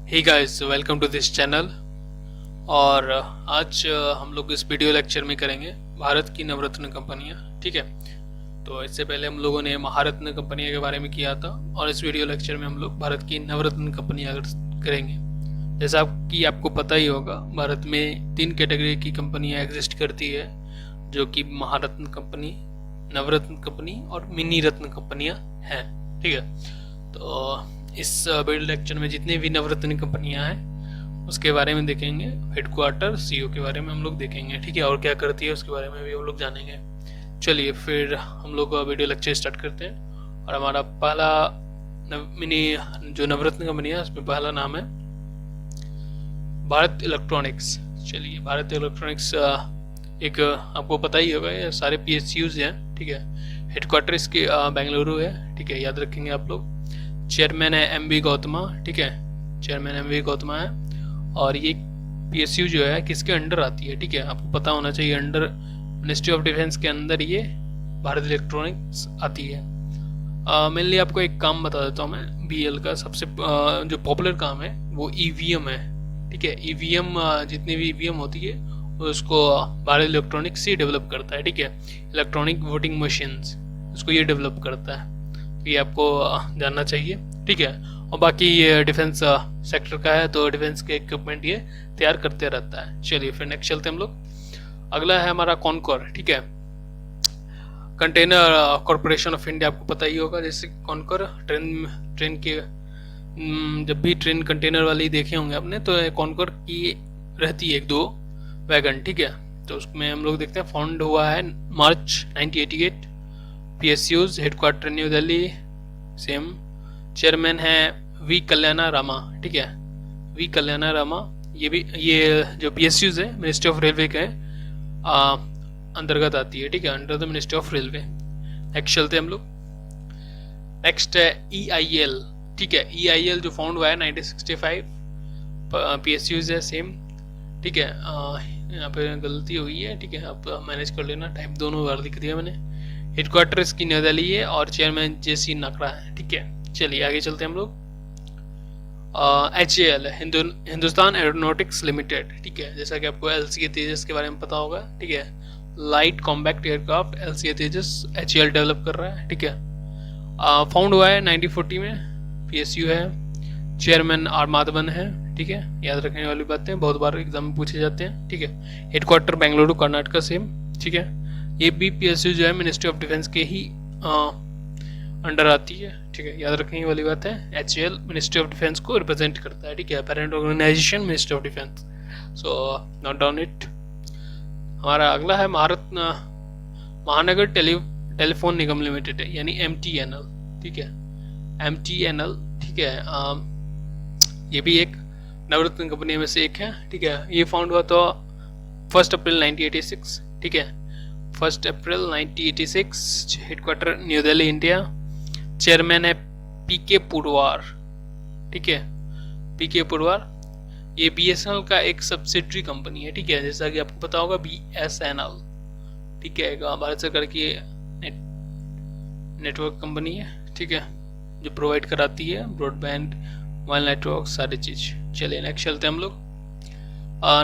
Hey guys, welcome to this channel. और आज हम लोग इस वीडियो लेक्चर में करेंगे भारत की नवरत्न कंपनियां। ठीक है, तो इससे पहले हम लोगों ने महारत्न कंपनियां के बारे में किया था और इस वीडियो लेक्चर में हम लोग भारत की नवरत्न कंपनियां करेंगे। जैसा कि आपको पता ही होगा, भारत में 3 कैटेगरी की कंपनियां एग्जिस्ट करती है, जो कि महारत्न कंपनी, नवरत्न कंपनी और मिनी रत्न कंपनियां हैं। ठीक है, तो इस वीडियो लेक्चर में जितने भी नवरत्न कंपनियां हैं उसके बारे में देखेंगे। हेडक्वार्टर, सीईओ के बारे में हम लोग देखेंगे। ठीक है, और क्या करती है उसके बारे में भी हम लोग जानेंगे। चलिए फिर हम लोग वीडियो लेक्चर स्टार्ट करते हैं। और हमारा पहला मिनी जो नवरत्न कंपनी है उसमें पहला नाम है भारत इलेक्ट्रॉनिक्स। चलिए, भारत इलेक्ट्रॉनिक्स एक आपको पता ही होगा, ये सारे PSUs हैं। ठीक है, हेडक्वार्टर इसके बेंगलुरु है। ठीक है, याद रखेंगे आप लोग। चेयरमैन है MV गौतमा। ठीक है, चेयरमैन MV गौतमा है। और ये PSU जो है किसके अंडर आती है? ठीक है, आपको पता होना चाहिए, अंडर मिनिस्ट्री ऑफ डिफेंस के अंदर ये भारत इलेक्ट्रॉनिक्स आती है। मेनली आपको एक काम बता देता हूँ मैं। BL का सबसे जो पॉपुलर काम है वो EVM है। ठीक है, EVM जितनी भी EVM होती है उसको भारत इलेक्ट्रॉनिक्स ही डेवलप करता है। ठीक है, इलेक्ट्रॉनिक वोटिंग मशीन्स, उसको ये डेवलप करता है। ये आपको जानना चाहिए। ठीक है, और बाकी ये डिफेंस सेक्टर का है, तो डिफेंस के इक्विपमेंट ये तैयार करते रहता है। चलिए फिर नेक्स्ट चलते हैं हम लोग। अगला है हमारा कॉनकोर। ठीक है, कंटेनर कॉरपोरेशन ऑफ इंडिया, आपको पता ही होगा। जैसे कॉनकोर ट्रेन के जब भी ट्रेन कंटेनर वाली देखे होंगे आपने, तो कॉनकोर की रहती है 1-2 वैगन। ठीक है, तो उसमें हम लोग देखते हैं फाउंड हुआ है मार्च 1988। PSUs headquarter new Delhi, same. Chairman है V कल्याणा रामा। ठीक है, V कल्याणा रामा। ये जो PSUs है मिनिस्ट्री ऑफ रेलवे के अंतर्गत आती है। ठीक है, under the ministry of railway. Next चलते हैं हम लोग। नेक्स्ट है EIL। ठीक है, EIL जो फाउंड हुआ है 1965। PSUs है सेम। ठीक है, यहाँ पे गलती हुई है। ठीक है, आप मैनेज कर लेना, टाइप दोनों बार लिख दिया मैंने। हेडक्वार्टर इसकी न्यू दिल्ली है और चेयरमैन JC नकड़ा है। ठीक है, चलिए आगे चलते हैं हम लोग। HAL है हिंदुस्तान एरोनॉटिक्स लिमिटेड। ठीक है, जैसा कि आपको LCA तेजस के बारे में पता होगा। ठीक है, लाइट कॉम्पैक्ट एयरक्राफ्ट LCA तेजस HAL डेवलप कर रहा है। ठीक है, फाउंड हुआ है 1940 में। PSU है, चेयरमैन R माधवन है। ठीक है, याद रखने वाली बातें, बहुत बार एग्जाम में पूछे जाते हैं। ठीक है, हेडक्वार्टर बेंगलुरु कर्नाटका सेम। ठीक है, ये भी PSU जो है मिनिस्ट्री ऑफ डिफेंस के ही अंडर आती है। ठीक है, याद रखने वाली बात है। HAL मिनिस्ट्री ऑफ डिफेंस को रिप्रेजेंट करता है। ठीक है, parent organisation ministry of defence. So note down it. हमारा अगला है महानगर टेलीफोन निगम लिमिटेड है, यानी MTNL। ठीक है, MTNL। ठीक है, ये भी एक नवरत्न कंपनी में से एक है। ठीक है, ये फाउंड हुआ तो 1 अप्रैल 1986। ठीक है, 1 अप्रैल 1986। Headquarter new Delhi India. Chairman है PK पुरवार। ठीक है, PK पुरवार। ये BSNL का एक सब्सिडरी कंपनी है। ठीक है, जैसा कि आपको पता होगा BSNL। ठीक है, भारत सरकार की नेटवर्क कंपनी है। ठीक है, जो प्रोवाइड कराती है ब्रॉडबैंड, मोबाइल नेटवर्क, सारी चीज। चलिए नेक्स्ट चलते हैं हम लोग।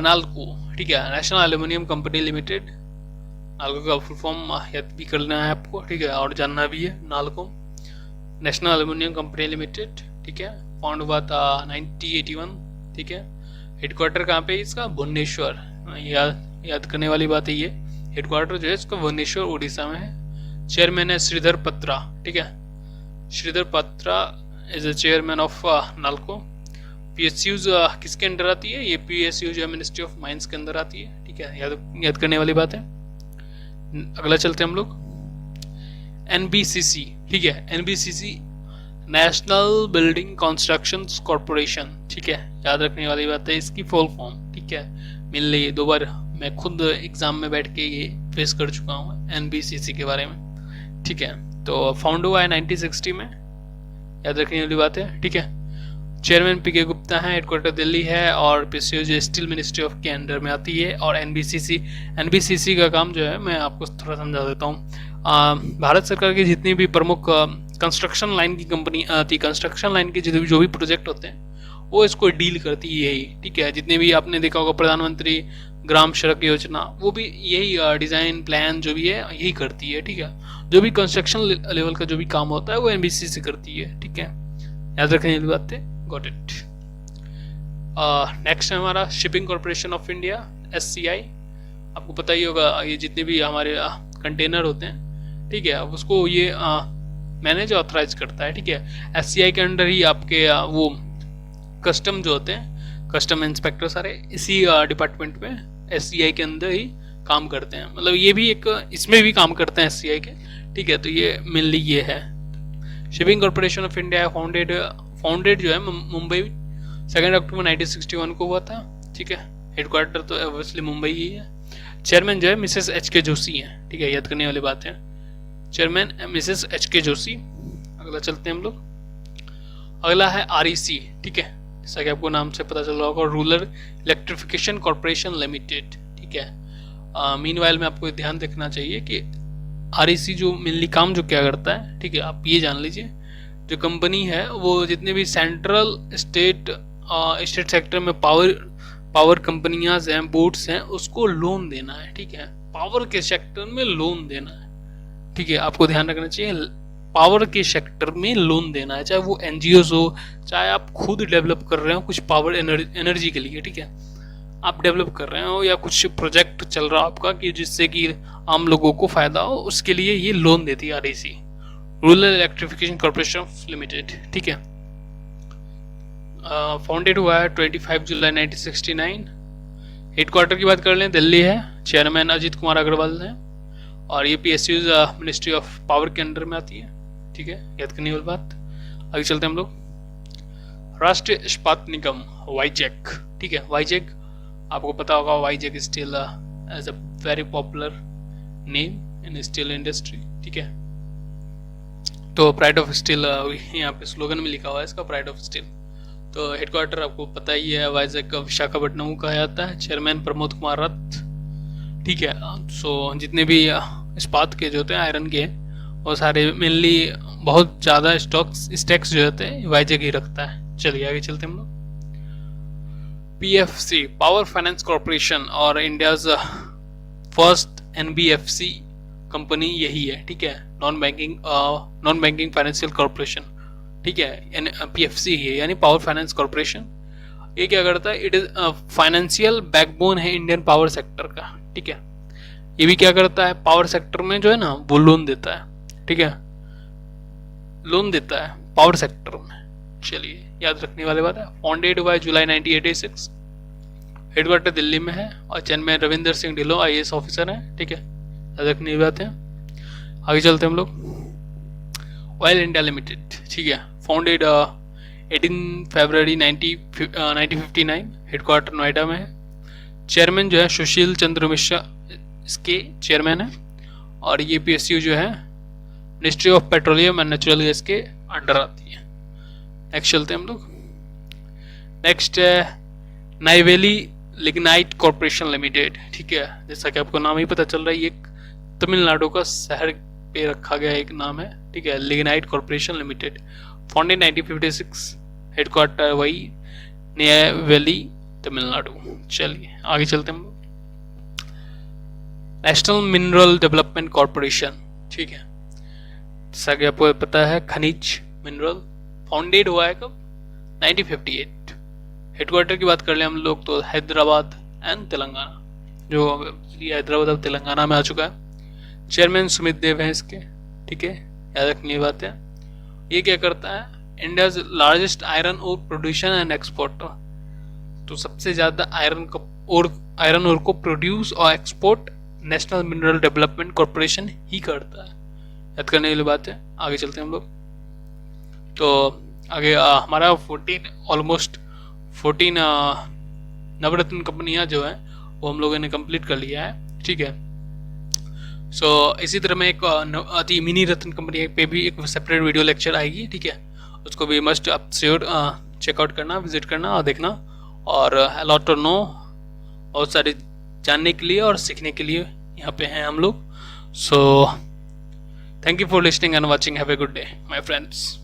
नाल्को। ठीक है, national aluminium company limited. NALCO का फुल फॉर्म याद भी करना है आपको। ठीक है, और जानना भी है। NALCO national aluminium company limited. ठीक है, फाउंड हुआ था 1981। ठीक है, हेडक्वार्टर कहाँ पे है इसका? भुवनेश्वर। याद करने वाली बात है ये। हेडक्वार्टर जो है इसका भुवनेश्वर उड़ीसा में है। चेयरमैन है श्रीधर पत्रा। ठीक है, श्रीधर पत्रा is the chairman of NALCO. PSUs किसके अंडर आती है? ये PSU जो है मिनिस्ट्री ऑफ माइंस के अंदर आती है। ठीक है, याद करने वाली बात है। अगला चलते हैं हम लोग। NBCC। ठीक है, NBCC national building construction corporation. ठीक है, याद रखने वाली बात है इसकी फुल फॉर्म। ठीक है, मिलने 2 बार मैं खुद एग्जाम में बैठ के ये फेस कर चुका हूँ NBCC के बारे में। ठीक है, तो फाउंड हुआ है 1960 में। याद रखने वाली बात है। ठीक है, चेयरमैन PK गुप्ता है, हेडक्वार्टर दिल्ली है। और PSU जो स्टील मिनिस्ट्री ऑफ के अंडर में आती है। और NBCC का काम जो है मैं आपको थोड़ा समझा देता हूँ। भारत सरकार की जितनी भी प्रमुख कंस्ट्रक्शन लाइन की कंपनी आती, कंस्ट्रक्शन लाइन के जो भी प्रोजेक्ट होते हैं वो इसको डील करती है यही, ठीक है। जितने भी आपने देखा होगा प्रधानमंत्री ग्राम सड़क योजना, वो भी यही डिज़ाइन प्लान जो भी है यही करती है, ठीक है। जो भी कंस्ट्रक्शन लेवल का जो भी काम होता है वो एनबीसी से करती है, ठीक है। याद रखने वाली बात है, गॉट इट। नेक्स्ट है हमारा shipping corporation of India, SCI। आपको पता ही होगा ये जितने भी हमारे कंटेनर होते हैं, ठीक है, अब उसको ये मैनेज ऑथराइज करता है, ठीक है। SCI के अंडर ही आपके वो कस्टम जो होते हैं, कस्टम इंस्पेक्टर सारे इसी डिपार्टमेंट में SCI के अंदर ही काम करते हैं। मतलब ये भी एक इसमें भी काम करते हैं SCI के, ठीक है। तो ये मेनली ये है। Shipping corporation of India founded जो है मुंबई 2 अक्टूबर 1961 को हुआ था, ठीक है। हेडक्वार्टर तो ऑब्वियसली मुंबई ही है। चेयरमैन जो है मिसेस HK जोशी हैं, ठीक है। याद करने वाली बात है, चेयरमैन मिसेस HK जोशी। अगला चलते हैं हम लोग। अगला है REC, ठीक है, जैसा कि आपको नाम से पता चल रहा होगा, रूरल इलेक्ट्रिफिकेशन कॉर्पोरेशन लिमिटेड, ठीक है। मीनवाइल में आपको ध्यान रखना चाहिए कि REC जो मेनली काम जो क्या करता है, ठीक है, आप ये जान लीजिए। जो कंपनी है वो जितने भी सेंट्रल स्टेट सेक्टर में पावर कंपनियां हैं, बोर्ड्स हैं, उसको लोन देना है, ठीक है। पावर के सेक्टर में लोन देना है, ठीक है। आपको ध्यान रखना चाहिए, पावर के सेक्टर में लोन देना है, चाहे वो NGOs हो, चाहे आप खुद डेवलप कर रहे हो कुछ पावर एनर्जी के लिए, ठीक है, आप डेवलप कर रहे हो या कुछ प्रोजेक्ट चल रहा है आपका कि जिससे कि आम लोगों को फायदा हो, उसके लिए ये लोन देती है REC, rural electrification corporation of limited, ठीक है। फाउंडेड हुआ है 25 जुलाई 1969। हेडक्वार्टर की बात कर लें, दिल्ली है। चेयरमैन अजीत कुमार अग्रवाल हैं और ये PSUs मिनिस्ट्री ऑफ पावर के अंडर में आती है, ठीक है। याद करने वाली बात। आगे चलते हैं हम लोग। राष्ट्रीय इस्पात निगम वाईजेक, ठीक है। वाईजेक आपको पता होगा, Vizag steel as a very popular name in steel industry, ठीक है। तो प्राइड ऑफ स्टील यहाँ पे स्लोगन में लिखा हुआ है इसका, प्राइड ऑफ स्टील। तो हेडक्वार्टर आपको पता ही है, वाईजेक का विशाखापट्टनम को कहा जाता है। चेयरमैन प्रमोद कुमार रथ, ठीक है। सो जितने भी इस्पात के जो होते हैं, आयरन के, वो सारे मेनली बहुत ज़्यादा स्टैक्स जो होते हैं वाईजेक ही रखता है। चलिए आगे चलते हैं हम लोग। PFC पावर फाइनेंस कॉर्पोरेशन और इंडियाज फर्स्ट NBFC कंपनी यही है, ठीक है। नॉन बैंकिंग फाइनेंशियल कॉर्पोरेशन, ठीक है। PFC ही है, यानी पावर फाइनेंस कॉर्पोरेशन। ये क्या करता है, इट इज फाइनेंशियल बैकबोन है इंडियन पावर सेक्टर का, ठीक है। ये भी क्या करता है, पावर सेक्टर में जो है ना वो लोन देता है, ठीक है, लोन देता है पावर सेक्टर में। चलिए याद रखने वाली बात है। फाउंडेड हुआ है जुलाई 1986। हेडक्वार्टर दिल्ली में है और chairman Ravinder Singh Dhillon IAS officer हैं, ठीक है। याद रखने की बात है। आगे चलते हैं हम लोग। ऑयल इंडिया लिमिटेड, ठीक है। फाउंडेड 18 फरवरी 1959। हेडक्वार्टर नोएडा में है। चेयरमैन जो है सुशील चंद्र मिश्रा इसके चेयरमैन है और ये PSU जो है ministry of petroleum and natural gas के अंडर आती है। नेक्स्ट चलते हैं हम लोग। नेक्स्ट है नाइवेली लिग्नाइट कॉर्पोरेशन लिमिटेड, ठीक है। जैसा कि आपको नाम ही पता चल रहा है, ये तमिलनाडु का शहर पे रखा गया एक नाम है, ठीक है, lignite corporation limited. Founded 1956। Headquarter वही नाइवेली, तमिलनाडु। चलिए आगे चलते हैं हम लोग। नेशनल मिनरल डेवलपमेंट कॉर्पोरेशन, ठीक है, जैसा कि आपको पता है खनिज मिनरल। फाउंडेड हुआ है कब, 1958। हेडक्वार्टर की बात कर ले हम लोग तो हैदराबाद एंड तेलंगाना, जो हैदराबाद अब तेलंगाना में आ चुका है। चेयरमैन सुमित देव हैं इसके, ठीक है। याद रखने की बात है। ये क्या करता है, India's largest iron ore producer and exporter. तो सबसे ज्यादा आयरन ओर को प्रोड्यूस और export national mineral development corporation ही करता है। याद करने वाली बात है। आगे चलते हैं हम लोग। तो आगे हमारा 14 नवरत्न कंपनियां जो है वो हम लोगों ने कंप्लीट कर लिया है, ठीक है। सो इसी तरह में एक अति मिनी रत्न कंपनी पे भी एक सेपरेट वीडियो लेक्चर आएगी, ठीक है। उसको भी मस्ट आप श्योर चेकआउट करना, विजिट करना और देखना। और अलॉट टू नो, बहुत सारे जानने के लिए और सीखने के लिए यहाँ पे हैं हम लोग। So thank you for listening and watching. Have a good day my friends.